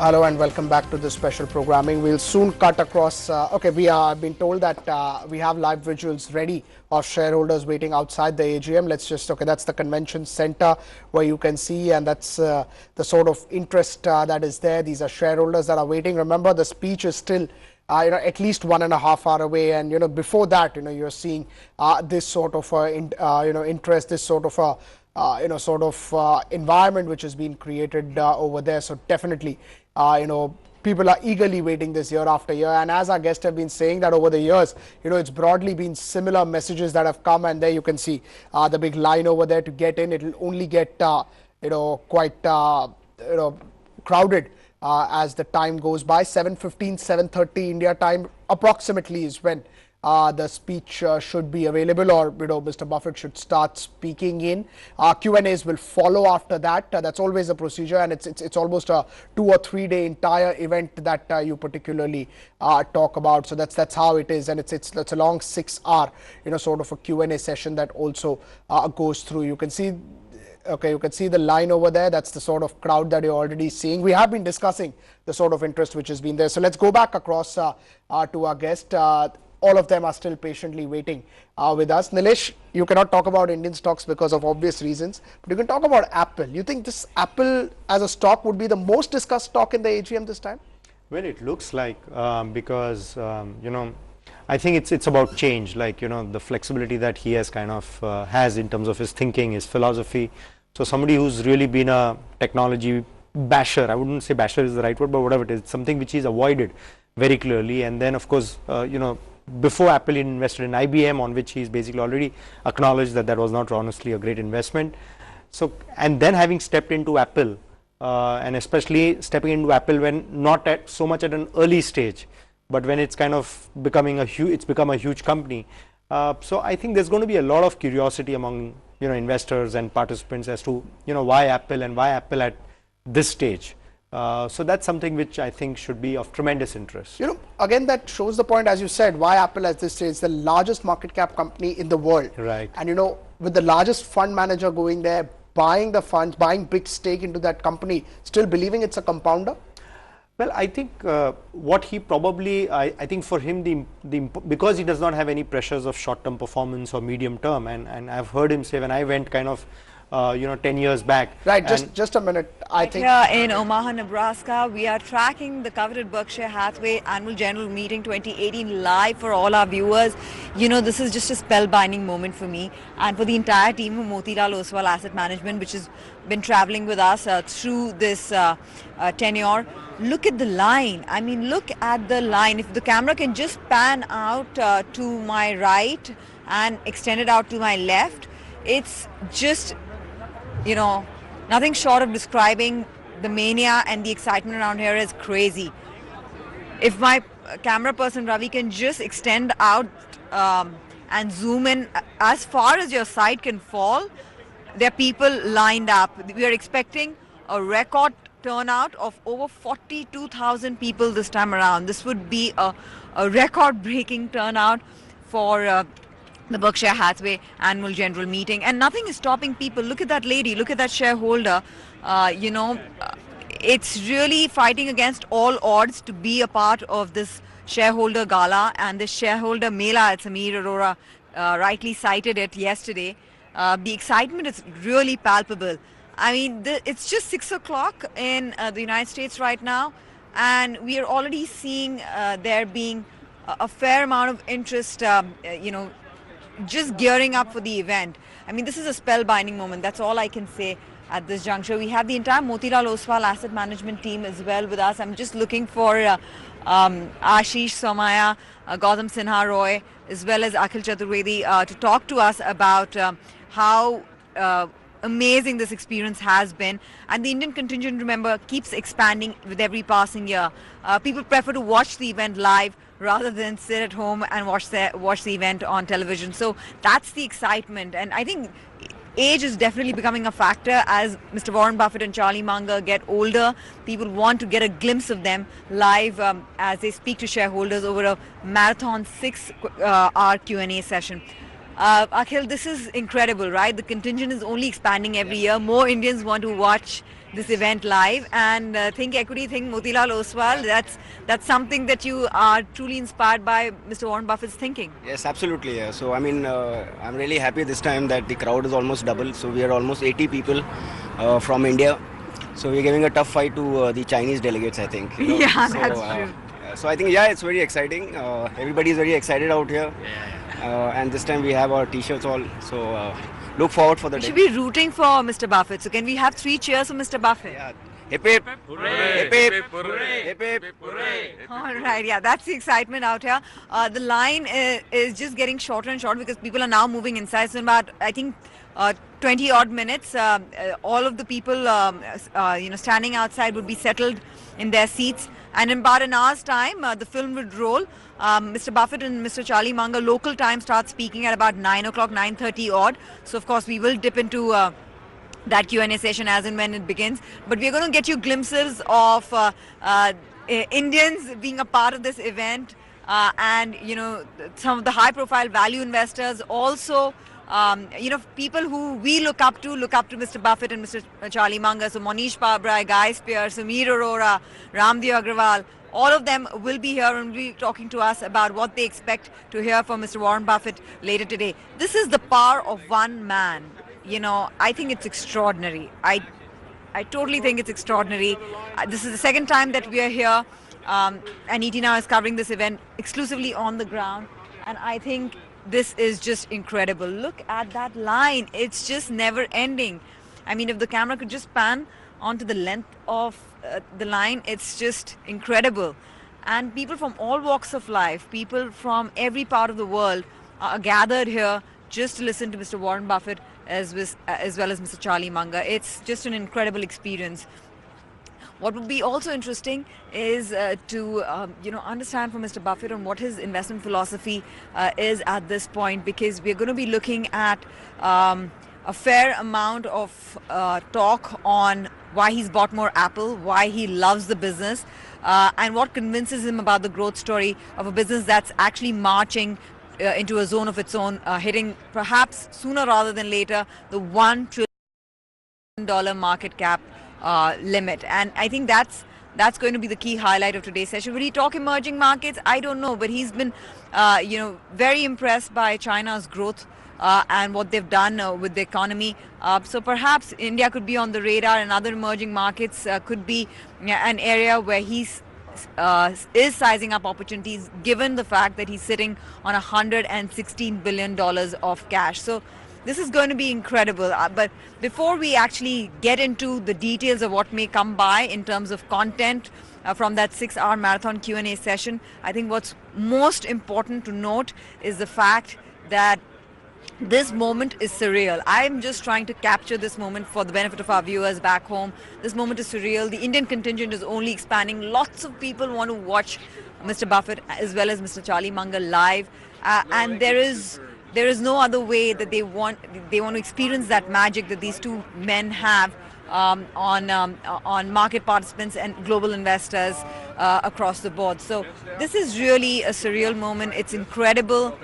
Hello and welcome back to this special programming. We'll soon cut across. We have been told that we have live visuals ready of shareholders waiting outside the AGM. That's the convention center where you can see, and that's the sort of interest that is there. These are shareholders that are waiting. Remember, the speech is still at least 1.5 hours away, and before that, you're seeing this sort of interest, this sort of environment which has been created over there. So definitely, people are eagerly waiting this year after year. And as our guests have been saying that over the years, it's broadly been similar messages that have come. And there you can see the big line over there to get in. It'll only get, quite, crowded as the time goes by. 7:15, 7:30 India time approximately is when the speech should be available, or Mr. Buffett should start speaking in. Q&As will follow after that. That's always a procedure, and it's almost a 2 or 3 day entire event that you particularly talk about. So that's how it is, and it's a long 6 hour sort of a Q&A session that also goes through. You can see. Okay, you can see the line over there. That's the sort of crowd that you're already seeing. We have been discussing the sort of interest which has been there. So let's go back across to our guest. All of them are still patiently waiting with us. Nilesh, you cannot talk about Indian stocks because of obvious reasons, but you can talk about Apple. You think this Apple as a stock would be the most discussed stock in the AGM this time? Well, it looks like because, I think it's about change, like, the flexibility that he has has in terms of his thinking, his philosophy. So somebody who's really been a technology basher, I wouldn't say basher is the right word, but whatever it is, something which he's avoided very clearly. And then, of course, before Apple, he invested in IBM, on which he's basically already acknowledged that that was not honestly a great investment. So, and then having stepped into Apple, and especially stepping into Apple when not at so much at an early stage, but when it's kind of becoming it's become a huge company. So I think there's going to be a lot of curiosity among investors and participants as to why Apple and why Apple at this stage. So that's something which I think should be of tremendous interest. Again, that shows the point, as you said, why Apple at this stage is the largest market cap company in the world. Right. And with the largest fund manager going there, buying the funds, buying big stake into that company, still believing it's a compounder? Well, I think what he probably, I think for him, because he does not have any pressures of short-term performance or medium-term, and I've heard him say when I went 10 years back. Right, just a minute. I think here in Omaha, Nebraska, we are tracking the coveted Berkshire Hathaway Annual General Meeting 2018 live for all our viewers. This is just a spellbinding moment for me and for the entire team of Motilal Oswal Asset Management, which has been traveling with us through this tenure. Look at the line. I mean, look at the line. If the camera can just pan out to my right and extend it out to my left, it's just nothing short of describing the mania and the excitement around here is crazy. If my camera person Ravi can just extend out and zoom in as far as your sight can fall, there are people lined up. We are expecting a record turnout of over 42,000 people this time around. This would be a record-breaking turnout for the Berkshire Hathaway Annual General Meeting, and nothing is stopping people. Look at that lady, look at that shareholder. It's really fighting against all odds to be a part of this shareholder gala and this shareholder mela, as Samir Arora rightly cited it yesterday. The excitement is really palpable. I mean, it's just 6 o'clock in the United States right now, and we are already seeing there being a fair amount of interest, just gearing up for the event. I mean, this is a spellbinding moment. That's all I can say at this juncture. We have the entire Motilal Oswal Asset Management team as well with us. I'm just looking for Ashish Somaya, Gautam Sinha Roy, as well as Akhil Chaturvedi to talk to us about how amazing this experience has been. And the Indian contingent, remember, keeps expanding with every passing year. People prefer to watch the event live rather than sit at home and watch the event on television. So that's the excitement. And I think age is definitely becoming a factor as Mr. Warren Buffett and Charlie Munger get older. People want to get a glimpse of them live as they speak to shareholders over a marathon 6-hour Q&A session. Akhil, this is incredible, right? The contingent is only expanding every year. More Indians want to watch this event live. And Think Equity, Think Motilal Oswal, that's something that you are truly inspired by Mr. Warren Buffett's thinking. Yes, absolutely. Yeah. So, I mean, I'm really happy this time that the crowd is almost double. So, we are almost 80 people from India. So, we're giving a tough fight to the Chinese delegates, I think. You know? Yeah, so, that's true. So, I think, yeah, it's very exciting. Everybody is very excited out here. And this time we have our t-shirts all. So, look forward for the We day. should be rooting for Mr. Buffett. So can we have 3 cheers for Mr. Buffett? Yeah. Hip hip, hooray, hip hip, hooray, hip hip, hooray. All right, yeah, that's the excitement out here. The line is just getting shorter and shorter because people are now moving inside. So in about, I think, 20 odd minutes, all of the people, standing outside would be settled in their seats. And in about an hour's time, the film would roll. Mr. Buffett and Mr. Charlie Munger, local time, start speaking at about 9 o'clock, 9:30 odd. So of course we will dip into that Q&A session as and when it begins. But we're going to get you glimpses of Indians being a part of this event, and some of the high-profile value investors, also people who we look up to Mr. Buffett and Mr. Charlie Munger. So Monish Pabrai, Guy Spear, Sameer Arora, Ramdev Agrawal, all of them will be here and will be talking to us about what they expect to hear from Mr. Warren Buffett later today. This is the power of one man. I think it's extraordinary. I totally think it's extraordinary. This is the second time that we are here, and ET Now is covering this event exclusively on the ground, and I think this is just incredible. Look at that line. It's just never ending. I mean, if the camera could just pan onto the length of the line, it's just incredible. And people from all walks of life, people from every part of the world are gathered here just to listen to Mr. Warren Buffett as well as Mr. Charlie Munger. It's just an incredible experience. What would be also interesting is to understand from Mr. Buffett on what his investment philosophy is at this point, because we're going to be looking at a fair amount of talk on why he's bought more Apple, why he loves the business, and what convinces him about the growth story of a business that's actually marching into a zone of its own, hitting perhaps sooner rather than later the $1 trillion market cap limit. And I think that's going to be the key highlight of today's session. Will he talk emerging markets? I don't know, but he's been very impressed by China's growth and what they've done with the economy. So perhaps India could be on the radar, and other emerging markets could be an area where he's is sizing up opportunities, given the fact that he's sitting on $116 billion of cash. So this is going to be incredible. But before we actually get into the details of what may come by in terms of content from that 6-hour marathon Q&A session, I think what's most important to note is the fact that this moment is surreal. I'm just trying to capture this moment for the benefit of our viewers back home. This moment is surreal. The Indian contingent is only expanding. Lots of people want to watch Mr. Buffett as well as Mr. Charlie Munger live, and there is no other way that they want to experience that magic that these two men have on market participants and global investors across the board. So this is really a surreal moment. It's incredible.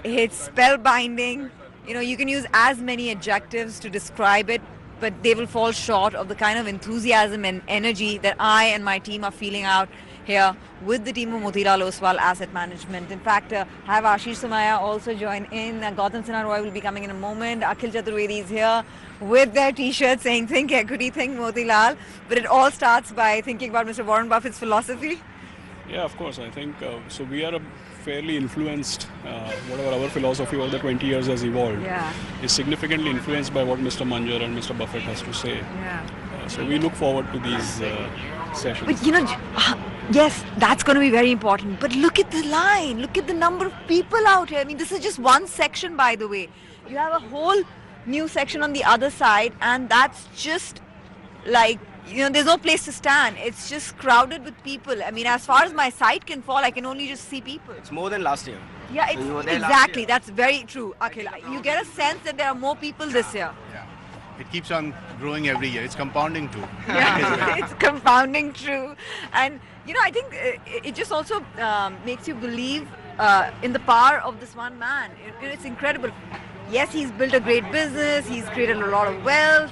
It's spellbinding. You can use as many adjectives to describe it, but they will fall short of the kind of enthusiasm and energy that I and my team are feeling out here with the team of Motilal Oswal Asset Management. In fact, have Ashish Somaya also join in. Gautam Sinha Roy will be coming in a moment. Akhil Chaturvedi is here with their t-shirts saying "Think Equity, Think Motilal." But it all starts by thinking about Mr. Warren Buffett's philosophy. Yeah, of course. I think so. We are fairly influenced. Whatever our philosophy over the 20 years has evolved, is significantly influenced by what Mr. Munger and Mr. Buffett has to say. So we look forward to these sessions. But yes, that's going to be very important. But look at the line. Look at the number of people out here. I mean, this is just one section, by the way. You have a whole new section on the other side, and that's just like, there's no place to stand. It's just crowded with people. I mean, as far as my sight can fall, I can only just see people. It's more than last year. Yeah, So you were there exactly. last year. That's very true, Akhil. You get a sense that there are more people this year. Yeah. It keeps on growing every year. It's compounding too. Yeah, it's compounding true. And, I think it just also makes you believe in the power of this one man. It's incredible. Yes, he's built a great business. He's created a lot of wealth.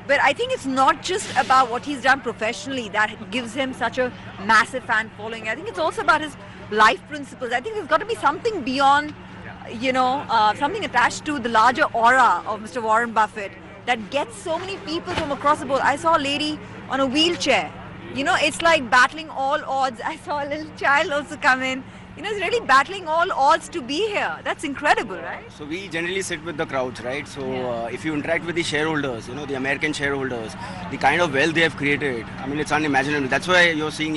But I think it's not just about what he's done professionally that gives him such a massive fan following. I think it's also about his life principles. I think there's got to be something beyond, something attached to the larger aura of Mr. Warren Buffett that gets so many people from across the board. I saw a lady on a wheelchair. It's like battling all odds. I saw a little child also come in. It's really battling all odds to be here. That's incredible, right? So we generally sit with the crowds, right? So if you interact with the shareholders, the American shareholders, the kind of wealth they have created, I mean, it's unimaginable. That's why you're seeing,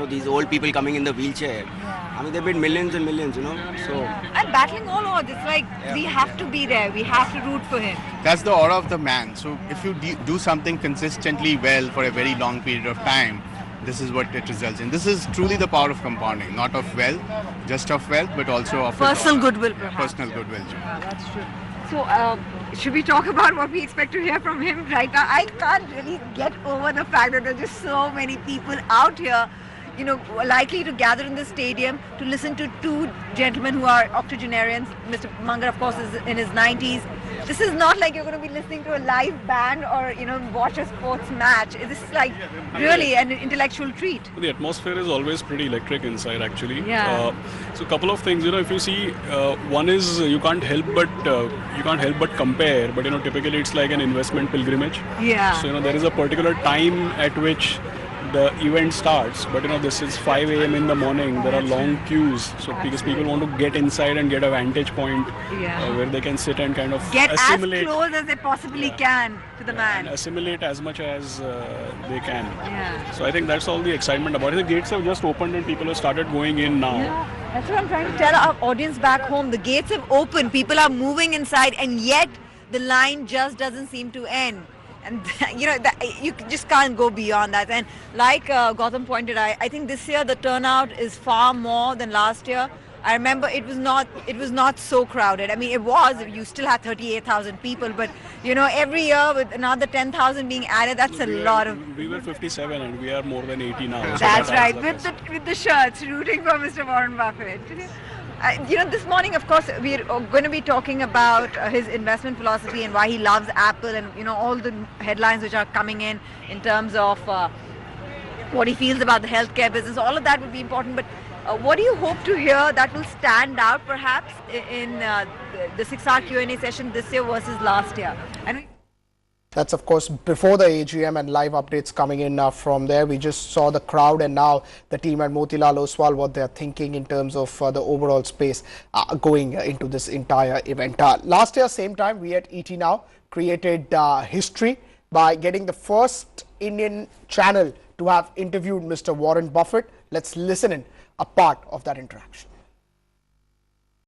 these old people coming in the wheelchair. I mean, they've made millions and millions, So and battling all odds. It's like we have to be there. We have to root for him. That's the aura of the man. So if you do something consistently well for a very long period of time, this is what it results in. This is truly the power of compounding, not of wealth, just of wealth, but also of personal goodwill, perhaps. Personal goodwill. Yeah, that's true. So, should we talk about what we expect to hear from him right now? I can't really get over the fact that there's just so many people out here, likely to gather in the stadium to listen to two gentlemen who are octogenarians. Mr. Munger, of course, is in his 90s. This is not like you're going to be listening to a live band or, watch a sports match. This is like really an intellectual treat. The atmosphere is always pretty electric inside, actually. Yeah. So a couple of things, if you see, one is you can't help but compare, but typically it's like an investment pilgrimage. Yeah. So there is a particular time at which the event starts, but this is 5 a.m. in the morning. There are long queues, so because people want to get inside and get a vantage point where they can sit and kind of get assimilate, as close as they possibly can to the man, and assimilate as much as they can. Yeah. So I think that's all the excitement about it. The gates have just opened and people have started going in now. Yeah, that's what I'm trying to tell our audience back home. The gates have opened, people are moving inside, and yet the line just doesn't seem to end. And you just can't go beyond that. And like Gautam pointed out, I think this year the turnout is far more than last year. I remember it was not so crowded. I mean, it was. You still had 38,000 people, but every year with another 10,000 being added, that's a lot of. We were 57 and we are more than 80 now. So that's right. With the shirts, rooting for Mr. Warren Buffett. This morning, of course, we're going to be talking about his investment philosophy and why he loves Apple and, all the headlines which are coming in terms of what he feels about the healthcare business. All of that would be important. But what do you hope to hear that will stand out, perhaps, in the 6-hour Q&A session this year versus last year? And that's, of course, before the AGM and live updates coming in from there. We just saw the crowd and now the team at Motilal Oswal, what they're thinking in terms of the overall space going into this entire event. Last year, same time, we at ET Now created history by getting the first Indian channel to have interviewed Mr. Warren Buffett. Let's listen in a part of that interaction.